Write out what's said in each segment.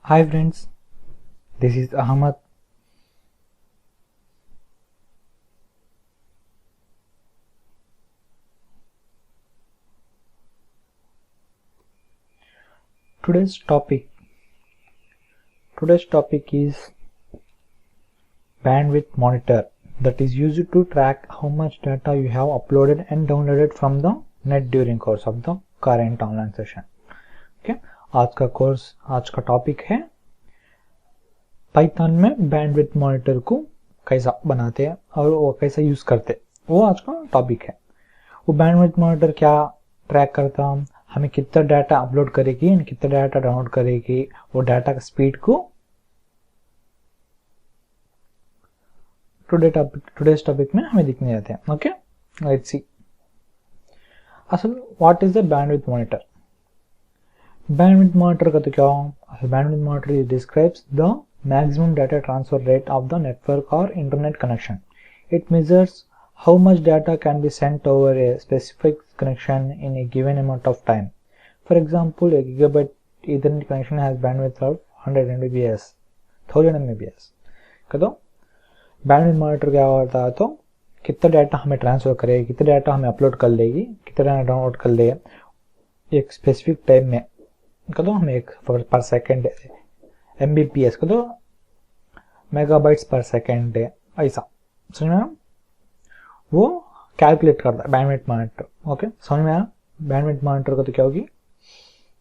Hi friends, this is Ahmad. Today's topic is bandwidth monitor that is used to track how much data you have uploaded and downloaded from the net during course of the current online session. Okay, आज का topic है Python में bandwidth monitor को कैसा बनाते हैं और वो कैसा यूज करते हैं, वो आज का टॉपिक है। वो बैंडविड्थ मॉनिटर क्या ट्रैक करता, हमें कितना डाटा अपलोड करेगी और कितना डाटा डाउनलोड करेगी, वो डाटा का स्पीड को टुडेस टॉपिक में हमें दिखने जाते हैं। ओके, लेट्स सी असल what is the bandwidth monitor. Bandwidth monitor का तो क्या हो, bandwidth monitor describes the maximum data transfer rate of the network or internet connection. It measures how much data can be sent over a specific connection in a given amount of time. For example, a gigabit Ethernet connection has bandwidth of 100 Mbps, 1000 Mbps. तो bandwidth monitor क्या होता है, तो कितना data हमें transfer करेगी, कितना data हमें अपलोड कर लेगी, कितना डाटा डाउनलोड कर लेगी एक स्पेसिफिक टाइम में। तो हमें एक पर सेकेंड MBPS को तो मेगाबाइट्स पर सेकेंड है, ऐसा समझ में आया, वो कैलकुलेट करता है बैंडविड्थ मॉनिटर। ओके, समझ में आया बैंडविड्थ मॉनिटर का तो क्या होगी।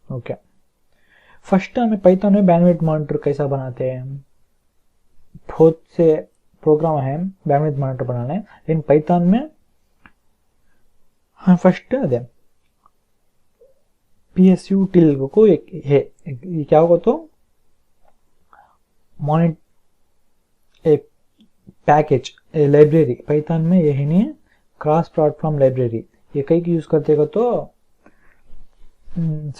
ओके, फर्स्ट हमें पाइथन में बैंडविड्थ मॉनिटर कैसा बनाते हैं। बहुत से प्रोग्राम है बैंडविड्थ मॉनिटर बनाने, लेकिन पाइथन में हम फर्स्ट दे PSU टिल को एक है, ये क्या होगा तो एक पैकेज लाइब्रेरी पाइथन में यही नहीं है, क्रॉस प्लेटफॉर्म लाइब्रेरी ये कई की यूज करते हो। तो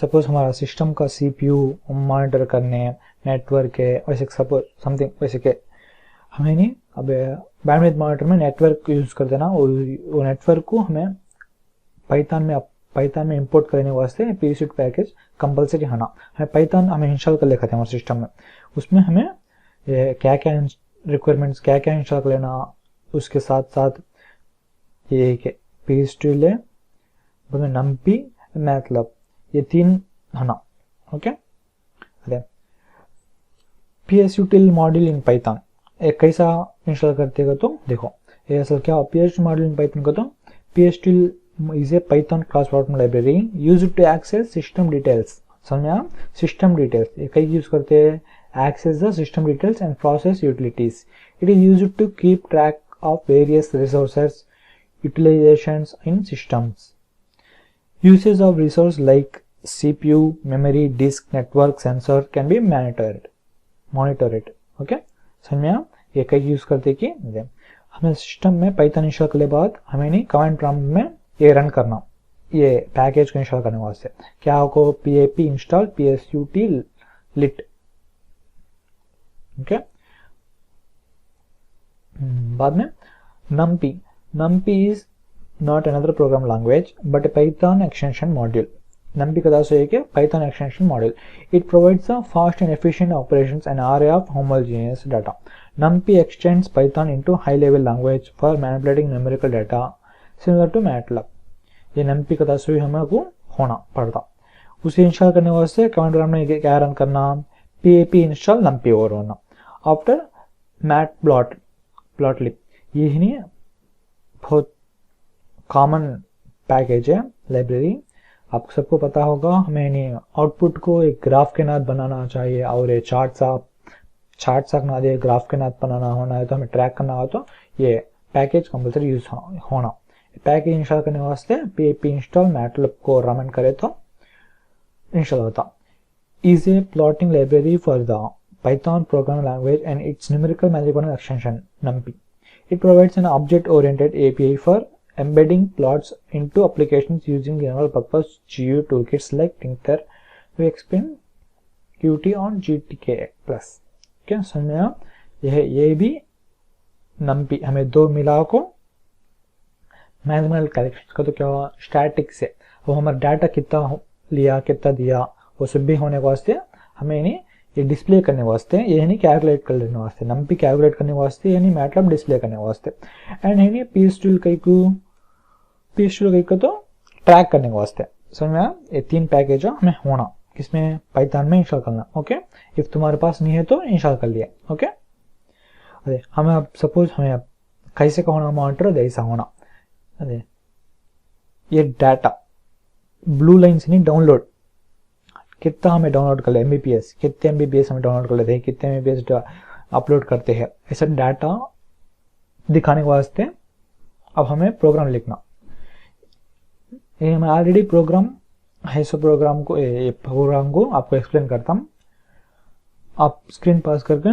सपोज हमारा सिस्टम का CPU मॉनिटर करने, नेटवर्क है वैसे सपोज समथिंग वैसे के हमें नहीं, अब बैंडविड्थ मॉनिटर में नेटवर्क यूज कर देना, वो नेटवर्क को हमें पाइथन में इंपोर्ट करने वास्ते PSU पैकेज कंपलसरी होना। हमें पाइथन हमें इंस्टॉल कर लेते हैं हमारे सिस्टम में, उसमें हमें क्या क्या रिक्वायरमेंट्स क्या क्या इंस्टॉल कर लेना, उसके साथ साथ ये PSU ले NumPy मैटलैब ये तीन होना। Okay, PSU till module in Python एक कैसा इंस्टॉल करते हो तो देखो, ये असल क्या PSU मॉड्यूल इन पाइथन को तो PSU till is a Python cross-platform library used to access system details. समझा, system details ये कई यूज करते हैं, access the system details and process utilities. It is used to keep track of various resources utilizations in systems. Usage of resource like CPU, memory, disk, network, sensor can be monitored. Okay, समझा, ये कई use करते कि हमें system में Python install करने बाद हमें नहीं कमांड प्रॉम्प्ट में ये रन करना, ये पैकेज को इंस्टॉल करने वास्ते क्या हो pip install PSU till lit। Okay, बाद में NumPy is not another program language but a Python extension module. NumPy का दास है कि Python extension module. It provides a fast and efficient operations and array of homogeneous data. NumPy extends Python into high-level language for manipulating numerical data similar to MATLAB. ये NumPy का दास भी हमें को होना पड़ता, उसे इंस्टॉल करने वास्ते कमांड प्रॉम्प्ट में क्या रन करना, pip इंस्टॉल NumPy और होना। आफ्टर matplotlib ये ही नहीं बहुत कॉमन पैकेज है लाइब्रेरी, आपको सबको पता होगा। हमें नहीं आउटपुट को एक ग्राफ के नाथ बनाना चाहिए और ये चार्ट ना दे ग्राफ के नाथ बनाना होना है, तो हमें ट्रैक करना हो तो ये पैकेज कंपलसरी यूज होना। पैकेज इंस्टॉल करने वास्ते pip इंस्टॉल मैटलैब को रन करे तो इंस्टॉल होता। Is a plotting library for the Python programming language and its numerical magic extension NumPy. It provides an object-oriented API for embedding plots into applications using general-purpose GUI toolkits like Tinker. We explain Qt on GTK+. क्या समझ में आया, ये भी NumPy हमें दो मिला को मैथमेटिकल कैलकुलेशन का तो क्या हुआ स्टैटिक से, वो हमारा डाटा कितना लिया कितना दिया वो सब भी होने के वास्ते हमें नहीं ये डिस्प्ले करने वास्ते, ये नहीं कैलकुलेट करने वास्ते, नंपी कैलकुलेट करने वास्ते, यानी मैटलैब डिस्प्ले करने वास्ते, एंड है नहीं पीएसटूल कई को तो ट्रैक करने वास्ते। समझ में आया? ये 3 पैकेज हमें होना किसमें, पाइथन में इंस्टॉल करना। ओके, इफ तुम्हारे पास नहीं है तो इंस्टॉल कर लिया। ओके, अरे हमें अब सपोज हमें अब कैसे का होना मॉनिटर, ऐसा होना, अरे ये डाटा ब्लू लाइन से नहीं डाउनलोड, कितना हमें डाउनलोड कर ले एमबीपीएस, कितने एमबीपीएस हमें डाउनलोड कर लेते हैं, कितने एमबीपीएस अपलोड करते हैं, ऐसा डाटा दिखाने के वास्ते अब हमें प्रोग्राम लिखना। ये मैं ऑलरेडी प्रोग्राम है, सो प्रोग्राम को आपको एक्सप्लेन करता हूँ। आप स्क्रीन पास करके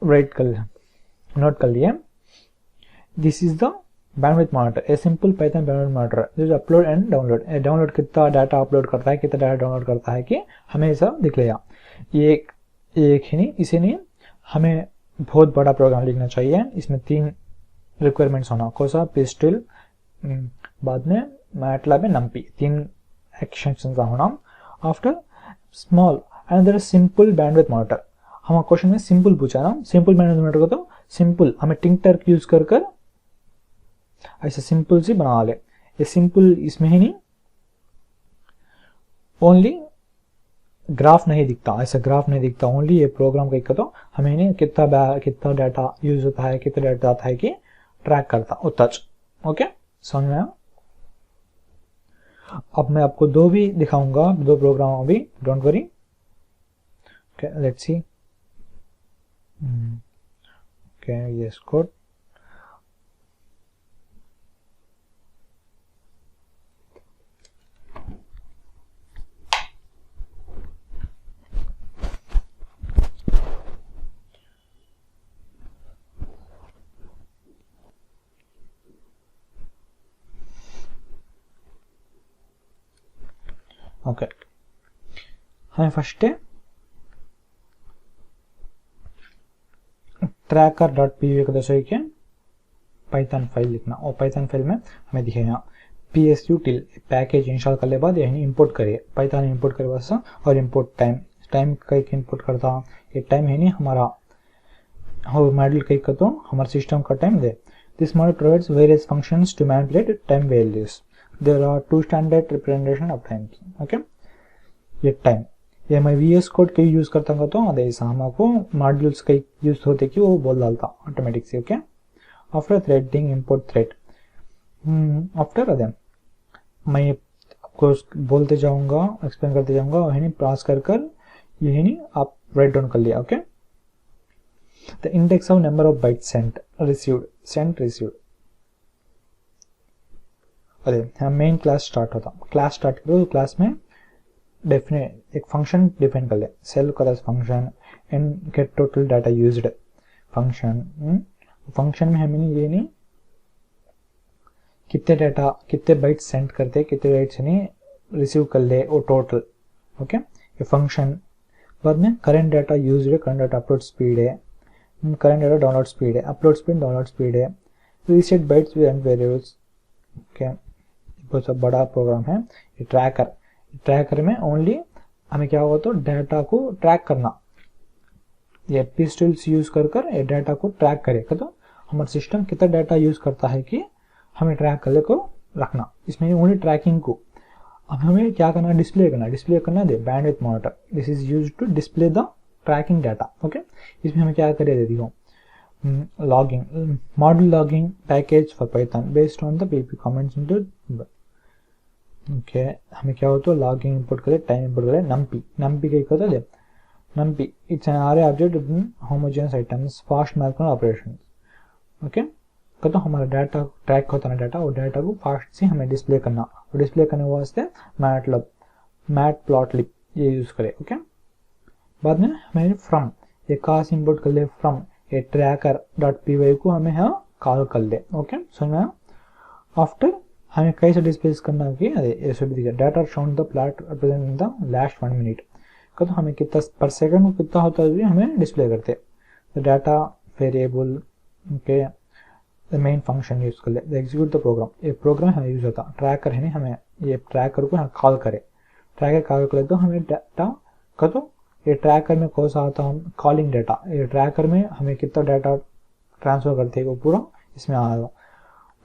राइट कर नोट कर लिए। This is the bandwidth monitor, a simple Python bandwidth monitor. This upload and download, download कितना डाटा अपलोड करता है, कितना डाटा डाउनलोड करता है कि हमें ऐसा दिख लेगा। ये एक ही नहीं, इसे नहीं हमें बहुत बड़ा प्रोग्राम लिखना चाहिए। इसमें 3 रिक्वायरमेंट्स होना, कौन सा, पिस्टल, बाद में मैटलैब में नंपी, 3 एक्शंस होना। After small another simple bandwidth monitor, हमारा क्वेश्चन में सिंपल पूछा ना, सिंपल बैंडविड्थ मॉनिटर को तो सिंपल हमें टिंकर यूज कर ऐसा सिंपल सी बना ले। ये सिंपल इसमें ही नहीं, ओनली ग्राफ नहीं दिखता, ऐसा ग्राफ नहीं दिखता, ओनली ये प्रोग्राम का तो हमें नहीं कितना डाटा यूज होता है, कितना डाटा आता है कि ट्रैक करता उतना। ओके, समझ में आया? अब मैं आपको 2 भी दिखाऊंगा, 2 प्रोग्राम अभी, don't worry. Okay, let's see. Okay, yes code. Okay, हमें फर्स्ट tracker.py को दर्शाई के पाइथन फाइल लिखना, और पाइथन फाइल में हमें दिखेगा psutil पैकेज इंस्टॉल करने बाद यही इंपोर्ट करिए, पाइथन इंपोर्ट करे वास्ता, और इंपोर्ट टाइम का एक इंपोर्ट करता, ये टाइम है नहीं हमारा मॉडल कई का तो हमारे सिस्टम का टाइम दे। This model provides various functions to manipulate time values, there are 2 standard representation of time. Okay, ये टाइम ये मैं वीएस कोड कई यूज करता हूँ तो अदे हमको मॉड्यूल्स कई यूज होते कि वो बोल डालता ऑटोमेटिक से। Okay, after threading import thread, after अदे मैं आपको बोलते जाऊंगा, एक्सप्लेन करते जाऊंगा, वही पास कर यही नहीं आप राइट डाउन कर लिया। Okay, the index of number of byte sent received, अरे मेन क्लास स्टार्ट होता, क्लास स्टार्ट करो तो क्लास में डेफिनेट एक फंक्शन डिफाइन कर ले, self class function and get total data used function. Function में हमें ये नहीं कितने डाटा कितने बाइट सेंड करते, कितने बाइट से नहीं रिसीव कर ले वो टोटल। ओके, ये फंक्शन बाद में करंट डाटा यूज्ड है, करंट डाटा अपलोड स्पीड है, करंट डाटा डाउनलोड स्पीड है, अपलोड स्पीड डाउनलोड स्पीड है, reset bytes with and variables. Okay, बहुत बड़ा प्रोग्राम है। ये ट्रैकर में ओनली हमें क्या होगा तो डाटा को ट्रैक करना, ये पिस्टल्स यूज कर ये डाटा को ट्रैक करेगा तो हमारा सिस्टम कितना डाटा यूज करता है कि हमें ट्रैक करने को रखना। इसमें ओनली ट्रैकिंग को अब हमें क्या करना, डिस्प्ले करना the bandwidth monitor, this is used to display the tracking data. Okay, इसमें हमें क्या करे दे दियो logging, model logging package for Python based on the PP comments into. Okay, हमें क्या होता है लॉगिंग इंपोर्ट करे, टाइम इंपोर्ट करे, नंपी क्या होता है, NumPy it's an array object with homogeneous items fast mathematical operations. Okay, तो हमारा डाटा ट्रैक होता है, डाटा और डाटा को फास्ट से हमें डिस्प्ले करना, और डिस्प्ले करने वास्ते मैटप्लॉटलिब ये यूज करे। ओके, बाद में हमें फ्रॉम ये क्लास इंपोर्ट कर ले, फ्रॉम ये tracker.py को हमें यहाँ कॉल कर ले। ओके, समझ में आया? आफ्टर हमें कैसे डिस्प्ले करना कि ऐसे भी दिखा data shown the plot represent in the last 1 minute का, तो हमें कितना पर सेकंड कितना होता है हमें डिस्प्ले करते तो डाटा वेरिएबल के मेन फंक्शन यूज कर ले, एग्जीक्यूट द प्रोग्राम, ये प्रोग्राम हमें यूज होता ट्रैकर है नहीं, हमें ये ट्रैकर को कॉल करे, ट्रैकर कॉल करे तो हमें डाटा का तो ये ट्रैकर में कौन सा आता है, कॉलिंग डाटा, ये ट्रैकर में हमें कितना डाटा ट्रांसफर करते हैं वो पूरा इसमें आएगा,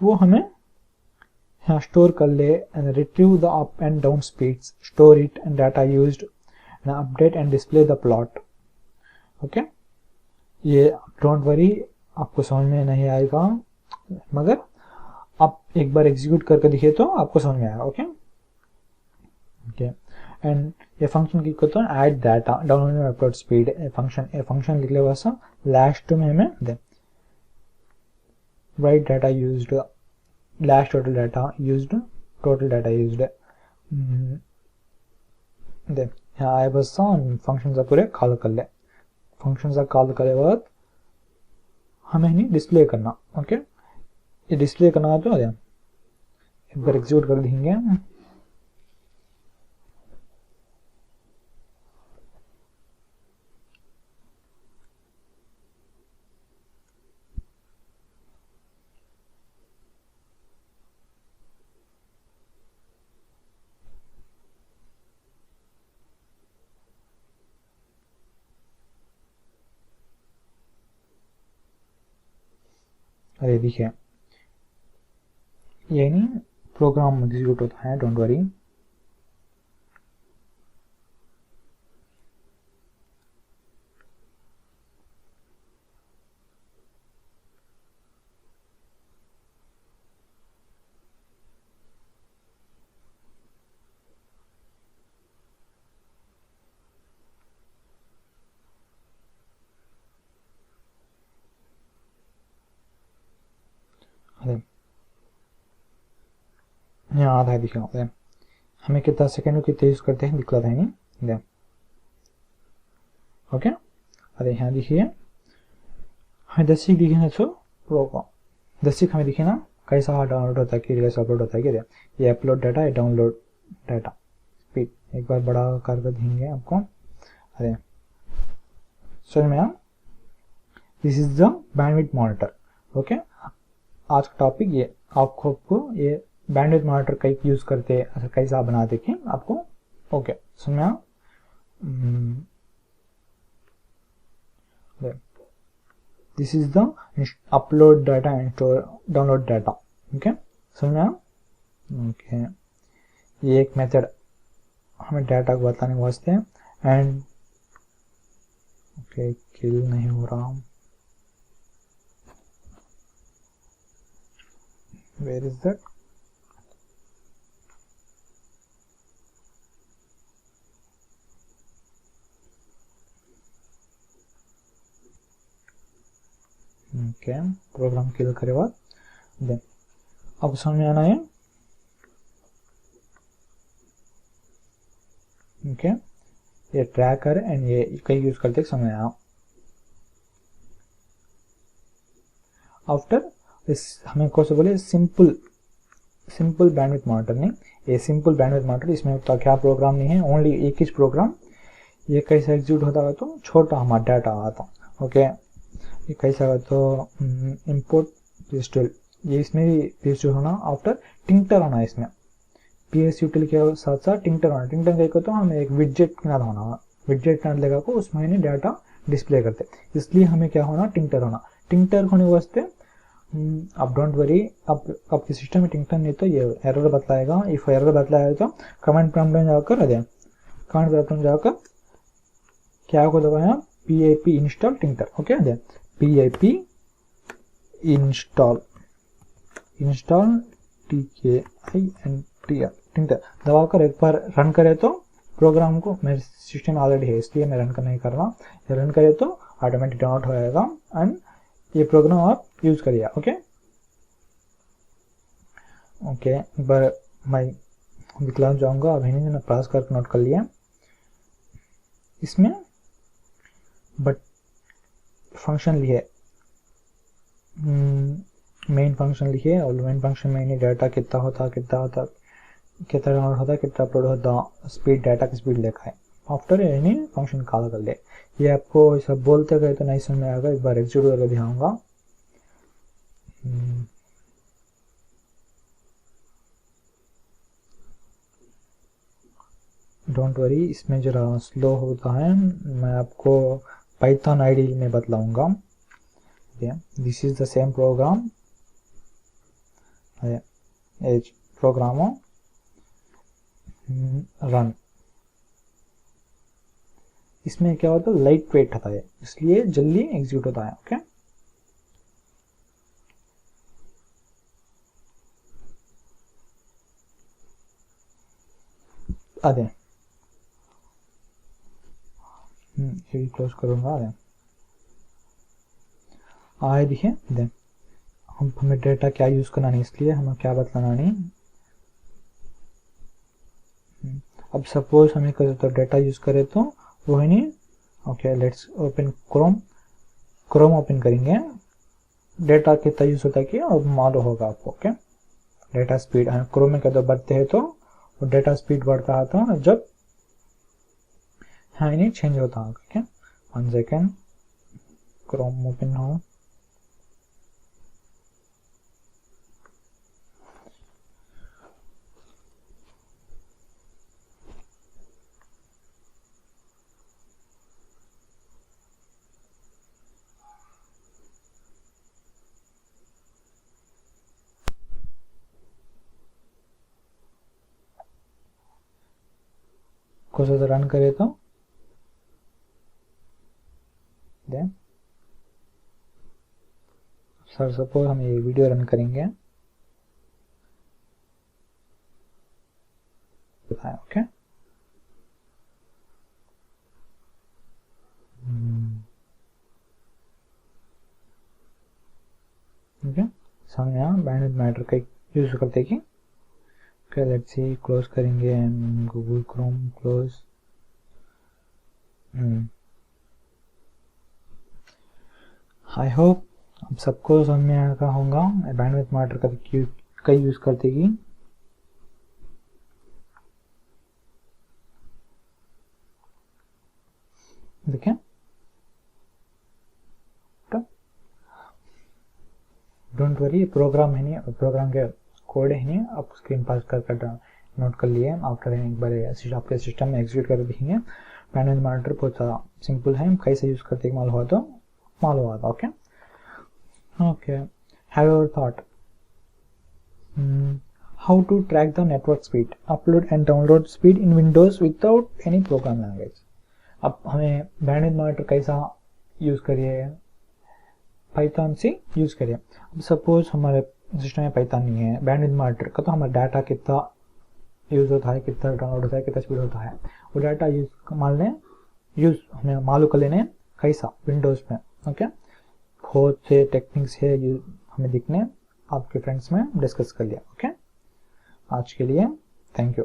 वो हमें यहाँ स्टोर कर ले and retrieve the up and down speeds, store it and data used and update and display the plot. Okay, ये डोंट वरी आपको समझ में नहीं आएगा, मगर आप एक बार एग्जीक्यूट करके दिखे तो आपको समझ में आएगा। ओके ओके, एंड ये फंक्शन की कहते हैं add data download and upload speed, ये फंक्शन लिख ले वैसा लास्ट में हमें the right data used, last total data used, total data used दे यहाँ आए बस फंक्शन सा पूरे कॉल कर ले, फंक्शन सा कॉल करे बाद हमें नहीं डिस्प्ले करना। ओके, ये डिस्प्ले करना है तो एक बार एग्जीक्यूट कर देंगे। अरे देखिए ये नहीं प्रोग्राम एग्जीक्यूट होता है, डोंट वरी। अरे यहाँ आता है, दिखा हमें कितना सेकेंड कितने यूज करते हैं दिखलाता है नहीं। ओके, अरे यहाँ देखिए हमें 10 दिखे ना, छो प्रोग्राम 10 हमें दिखे ना कैसा डाउनलोड होता है, कैसे अपलोड होता है, क्या ये अपलोड डाटा, ये डाउनलोड डाटा स्पीड एक बार बड़ा कर देंगे आपको। अरे समझ में आया, this is the bandwidth monitor. Okay, आज का टॉपिक ये आपको ये बैंडविड्थ मॉनिटर कैसे यूज करते हैं, अच्छा कैसा बना देखें आपको। ओके समझ में आया, this is the upload data and store download data. Okay समझ में आया। ओके, ये एक मेथड हमें डाटा को बताने के वास्ते एंड ओके किल नहीं हो रहा, where is that? Okay, program kill करे बाद देन अब समझ में आना है। ओके, ये ट्रैकर एंड ये कई यूज करते समझ में आया। आफ्टर इस हमें कौन सा बोले सिंपल बैंडविड्थ मॉनिटर, नहीं ये सिंपल बैंडविड्थ मॉनिटर, इसमें तो क्या प्रोग्राम नहीं है, ओनली एक ही प्रोग्राम। ये कैसे एग्जीक्यूट होता है तो छोटा हमारा डाटा आता। ओके, ये कैसा है तो इंपोर्ट डिजिटल, ये इसमें भी डिजिटल होना, आफ्टर टिंकर होना, इसमें पीएस यूटिल के साथ साथ टिंकर होना। टिंकर क्या कहते हैं, हमें एक विडजेट ना होना, विडजेट ना लगा को उसमें नहीं डाटा डिस्प्ले करते, इसलिए हमें क्या होना टिंकर होना। टिंकर होने वास्ते अब डोंट वरी, अब आपके सिस्टम में टिंकर नहीं तो ये एरर बतलाएगा। इफ एरर बतलाएगा तो कमेंट प्रॉम्प्ट में जाकर कमेंट प्रॉम्प्ट में जाकर क्या को दबाया pip install tinker. Okay pip install tinker दबाकर एक बार रन करे तो प्रोग्राम को, मेरे सिस्टम ऑलरेडी है इसलिए मैं रन नहीं कर रहा, रन करे तो ऑटोमेटिक डाउनलोड हो जाएगा एंड ये प्रोग्राम आप यूज करिए। ओके ओके, एक बार मैं दिखला जाऊंगा, अभी नहीं मैंने पास करके नोट कर लिया इसमें, बट फंक्शन लिखे मेन फंक्शन लिखे और मेन फंक्शन में डाटा कितना होता डाउनलोड होता, कितना अपलोड होता, स्पीड डाटा की स्पीड लिखा है। आफ्टर यानी फंक्शन कॉल कर ले। ये आपको सब बोलते गए तो नहीं समझ में आएगा, एक बार एग्जीक्यूट करके दिखाऊंगा। डोंट वरी, इसमें जरा स्लो होता है, मैं आपको पाइथन आईडी में बतलाऊंगा। This is the same program, as program run. इसमें क्या होता है, लाइट वेट होता है, इसलिए जल्दी एग्जीक्यूट होता है। ओके, अरे ये भी क्लोज करूंगा। अरे आए देखिए, देन हमें डेटा क्या यूज करना नहीं, इसलिए हमें क्या बतलाना नहीं। अब सपोज हमें तो डेटा यूज करे तो वो है नहीं। Okay, let's open Chrome open करेंगे। डेटा कितना यूज होता है कि अब मालूम होगा आपको। ओके, डेटा स्पीड क्रोम में क्या बढ़ते हैं तो डेटा स्पीड बढ़ता है तो जब हाँ नहीं चेंज होता है। ओके, 1 सेकेंड, क्रोम ओपन हो। कुछ रन करे तो देन सर सपोज हम ये वीडियो रन करेंगे। ओके, ओके, सामने यहाँ बैंडविड्थ मैटर का यूज करते कि ओके, लेट्स सी, क्लोज करेंगे Google Chrome, close. I hope अब सबको समझ में आया होगा बैंडविड्थ मैटर का कई यूज करते कि। देखें, डोंट वरी, प्रोग्राम है नहीं, प्रोग्राम के कोड है नहीं, आप स्क्रीन पास कर नोट कर लिए। आफ्टर एक बार आपके सिस्टम में एग्जीक्यूट कर देंगे। बैंडविड्थ मॉनिटर बहुत सिंपल है, कैसे यूज करते मालूम हुआ तो मालूम हुआ था। Okay, okay, have your thought how to track the network speed, upload and download speed in Windows without any program language. अब हमें बैंडविड्थ मॉनिटर कैसा यूज करिए, पाइथन से यूज करिए। अब सपोज हमारे सिस्टम में पाइथन नहीं है, बैंडविड्थ मॉनिटर का तो हमारा डाटा कितना यूज होता है, कितना डाउनलोड होता है, कितना स्पीड होता है, वो डाटा यूज मान लें, यूज हमें मालूम कर लेने कैसा विंडोज में। ओके, बहुत से टेक्निक्स है हमें दिखने, आपके फ्रेंड्स में डिस्कस कर लिया। ओके, आज के लिए थैंक यू।